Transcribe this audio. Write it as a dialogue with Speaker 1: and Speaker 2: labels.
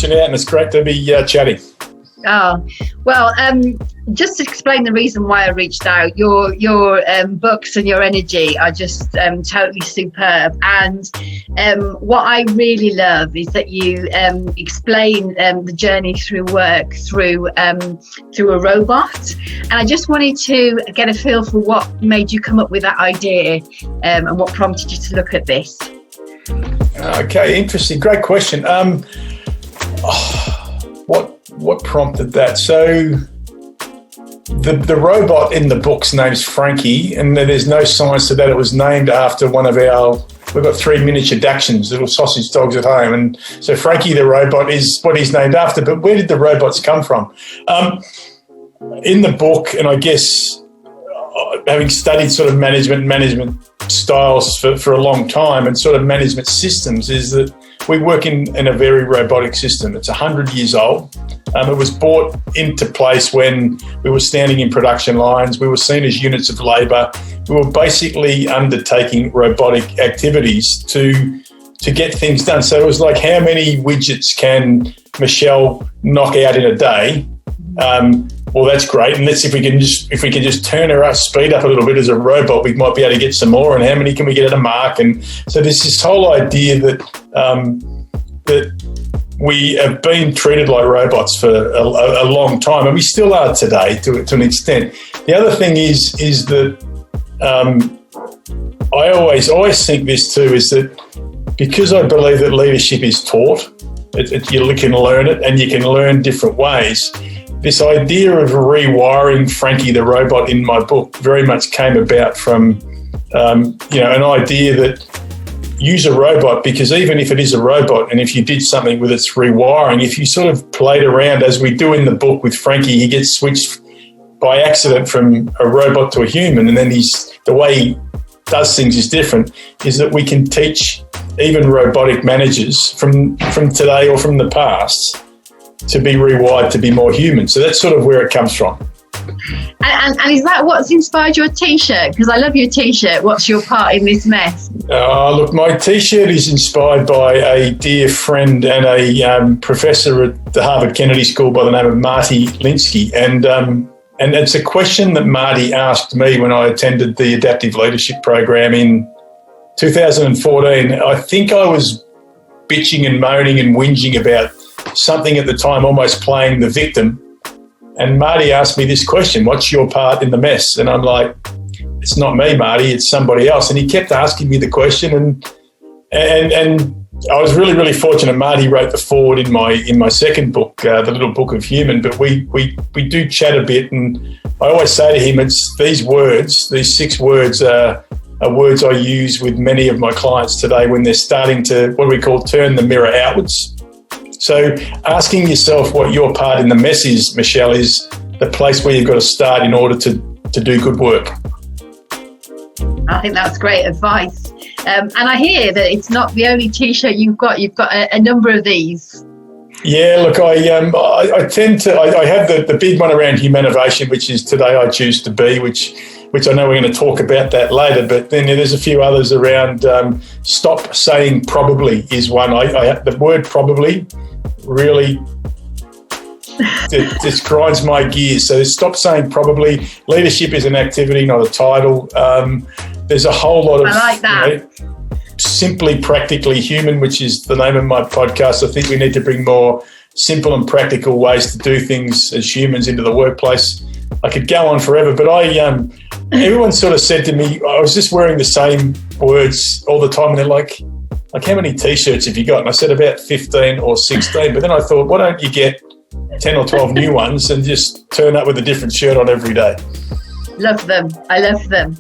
Speaker 1: reaching out, and it's great to be chatting.
Speaker 2: Oh, well, just to explain the reason why I reached out, your books and your energy are just totally superb. And what I really love is that you explain the journey through work through a robot. And I just wanted to get a feel for what made you come up with that idea and what prompted you to look at this.
Speaker 1: Okay, interesting. Great question. What prompted that? So the robot in the book's name's Frankie, and there's no science to that. It was named after we've got 3 miniature Dachshunds, little sausage dogs at home. And so Frankie the robot is what he's named after. But where did the robots come from? In the book, and I guess having studied sort of management styles for a long time and sort of management systems, is that we work in a very robotic system. It's 100 years old. It was brought into place when we were standing in production lines. We were seen as units of labour. We were basically undertaking robotic activities to get things done. So it was like, how many widgets can Michelle knock out in a day? Well, that's great. And let's see if we can just turn her up, speed up a little bit as a robot, we might be able to get some more. And how many can we get at a mark? And so there's this whole idea that we have been treated like robots for a long time, and we still are today to an extent. The other thing is that I always think this too, is that because I believe that leadership is taught, you can learn it, and you can learn different ways. This idea of rewiring Frankie the robot in my book very much came about from an idea that use a robot, because even if it is a robot and if you did something with its rewiring, if you sort of played around, as we do in the book with Frankie, he gets switched by accident from a robot to a human, and then the way he does things is different, is that we can teach even robotic managers from today or from the past to be rewired to be more human. So that's sort of where it comes from.
Speaker 2: And is that what's inspired your T-shirt? Because I love your T-shirt. What's your part in this mess?
Speaker 1: Look, my T-shirt is inspired by a dear friend and a professor at the Harvard Kennedy School by the name of Marty Linsky. And it's a question that Marty asked me when I attended the Adaptive Leadership Program in 2014. I think I was bitching and moaning and whinging about something at the time, almost playing the victim. And Marty asked me this question: what's your part in the mess? And I'm like, it's not me, Marty, it's somebody else. And he kept asking me the question, and I was really, really fortunate. Marty wrote the foreword in my second book, The Little Book of Human, but we do chat a bit, and I always say to him, it's these 6 words are words I use with many of my clients today when they're starting to, what we call, turn the mirror outwards. So asking yourself what your part in the mess is, Michelle, is the place where you've got to start in order to do good work.
Speaker 2: I think that's great advice. And I hear that it's not the only T-shirt you've got. You've got a number of these. Yeah,
Speaker 1: look, I tend to, I have the big one around humanovation, which is Today I Choose to Be, which I know we're going to talk about that later, but then there's a few others around stop saying probably is one. The word probably really just grinds my gears. So stop saying probably. Leadership is an activity, not a title. There's a whole lot of,
Speaker 2: I like that.
Speaker 1: Simply Practically Human, which is the name of my podcast. I think we need to bring more simple and practical ways to do things as humans into the workplace. I could go on forever, but everyone sort of said to me, I was just wearing the same words all the time, and they're like, how many T-shirts have you got? And I said about 15 or 16, but then I thought, why don't you get 10 or 12 new ones and just turn up with a different shirt on every day?
Speaker 2: Love them. I love them.